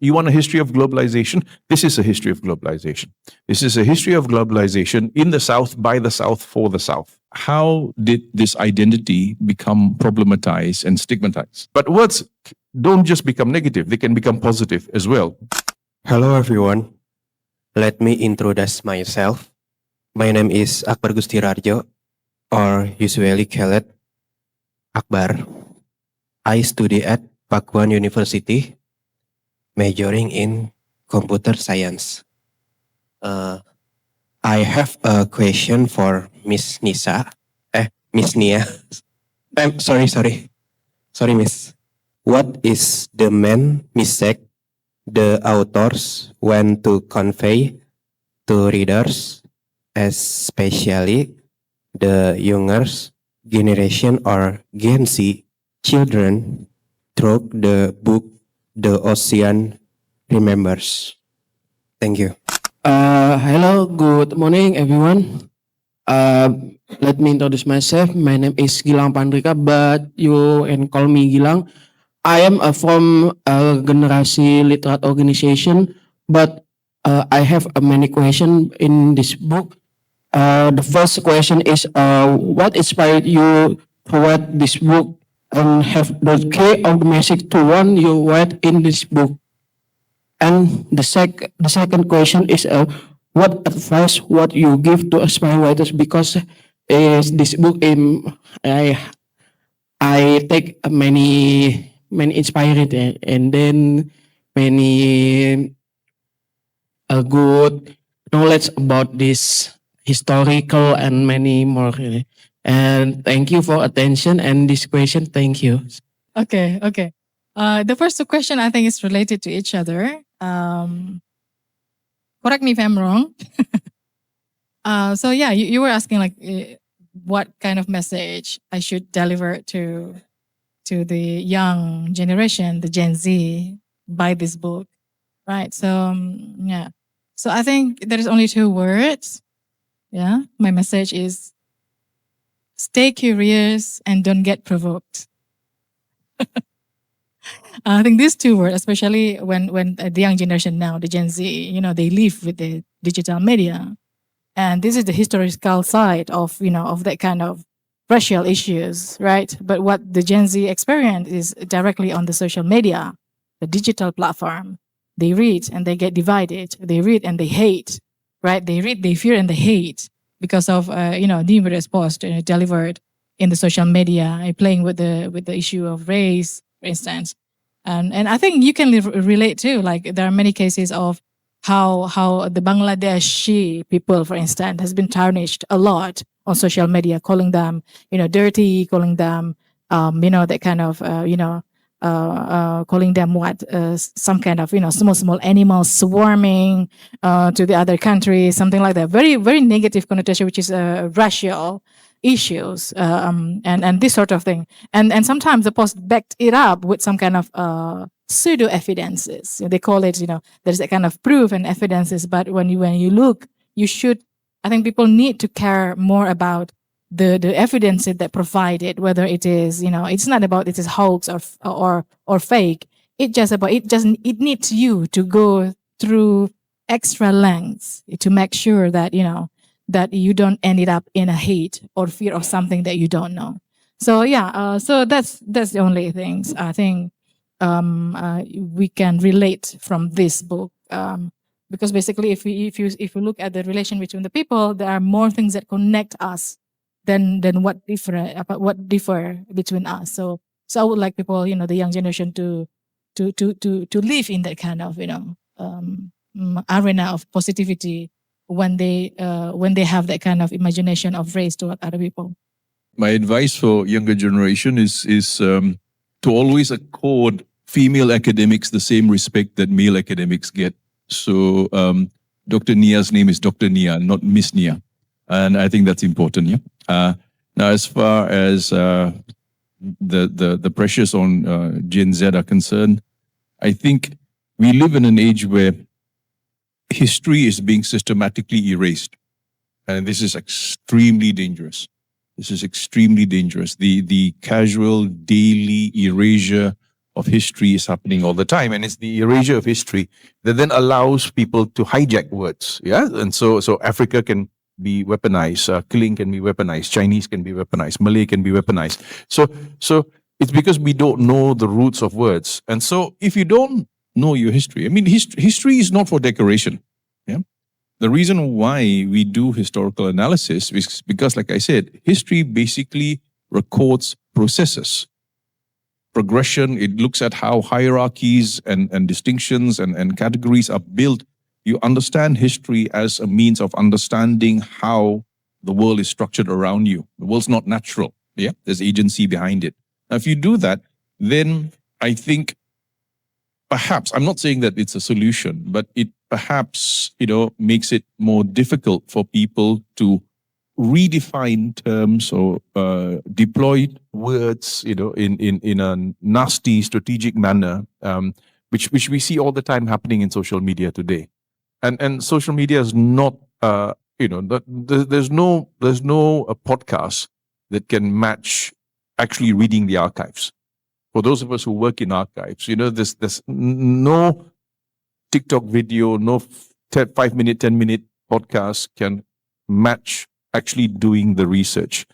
You want a history of globalization? This is a history of globalization. This is a history of globalization in the South, by the South, for the South. How did this identity become problematized and stigmatized? But words don't just become negative, they can become positive as well. Hello everyone. Let me introduce myself. My name is Akbar Gusti Rarjo, or usually called Akbar. I study at Pakuan University, majoring in computer science. I have a question for Miss Nisa. Miss Nia. Sorry, Miss. What is the main mistake the authors want to convey to readers, especially the younger generation or Gen Z children, through the book The Ocean Remembers? Thank you. Hello, good morning, everyone. Let me introduce myself. My name is Gilang Pandrika, but you can call me Gilang. I am from a Generasi Literate organization, but I have many questions in this book. The first question is, what inspired you to write this book, and have the key of the message to one you write in this book? And the second question is, what advice would you give to aspiring writers? Because this book, I take many inspired and then many good knowledge about this historical and many more. And thank you for attention and this question. Thank you. Okay. The first two question I think is related to each other. Correct me if I'm wrong. So yeah, you were asking like what kind of message I should deliver to the young generation, the Gen Z, by this book, right? So yeah. So I think there is only two words. Yeah, my message is stay curious and don't get provoked. I think these two words, especially when the young generation now, the Gen Z, they live with the digital media, and this is the historical side of of that kind of racial issues, right? But what the Gen Z experience is directly on the social media, the digital platform. They read and they get divided. They read and they hate, right? They read, they fear, and they hate because of numerous posts delivered in the social media, playing with the issue of race, for instance. And I think you can relate too. Like there are many cases of how the Bangladeshi people, for instance, has been tarnished a lot on social media, calling them dirty, calling them that kind of calling them some kind of small animals swarming to the other countries, something like that. Very very negative connotation, which is racial issues and this sort of thing. And sometimes the post backed it up with some kind of pseudo evidences. They call it there's a kind of proof and evidences. But when you look, you should. I think people need to care more about the evidence that provided, whether it is it's not about it is hoax or fake. It needs you to go through extra lengths to make sure that that you don't end it up in a hate or fear of something that you don't know. So yeah, so that's the only things I think we can relate from this book. Because basically, if you look at the relation between the people, there are more things that connect us than what differ between us. So I would like people, the young generation to live in that kind of arena of positivity when they have that kind of imagination of race toward other people. My advice for younger generation is to always accord female academics the same respect that male academics get. So Dr. Nia's name is Dr. Nia, not Miss Nia. And I think that's important. Yeah. Now, as far as the pressures on Gen Z are concerned, I think we live in an age where history is being systematically erased. And this is extremely dangerous. The casual daily erasure of history is happening all the time, and it's the erasure of history that then allows people to hijack words. Yeah, and so Africa can be weaponized, killing can be weaponized, Chinese can be weaponized, Malay can be weaponized. So it's because we don't know the roots of words, and so if you don't know your history, I mean, history is not for decoration. Yeah, the reason why we do historical analysis is because, like I said, history basically records processes. Progression, it looks at how hierarchies and distinctions and categories are built. You understand history as a means of understanding how the world is structured around you. The world's not natural. Yeah, there's agency behind it. Now, if you do that, then I think perhaps, I'm not saying that it's a solution, but it perhaps, makes it more difficult for people to redefine terms or deploy words, in a nasty strategic manner, which we see all the time happening in social media today. And social media is not, there's no a podcast that can match actually reading the archives. For those of us who work in archives, there's no TikTok video, no 5-minute, 10-minute podcast can match actually doing the research.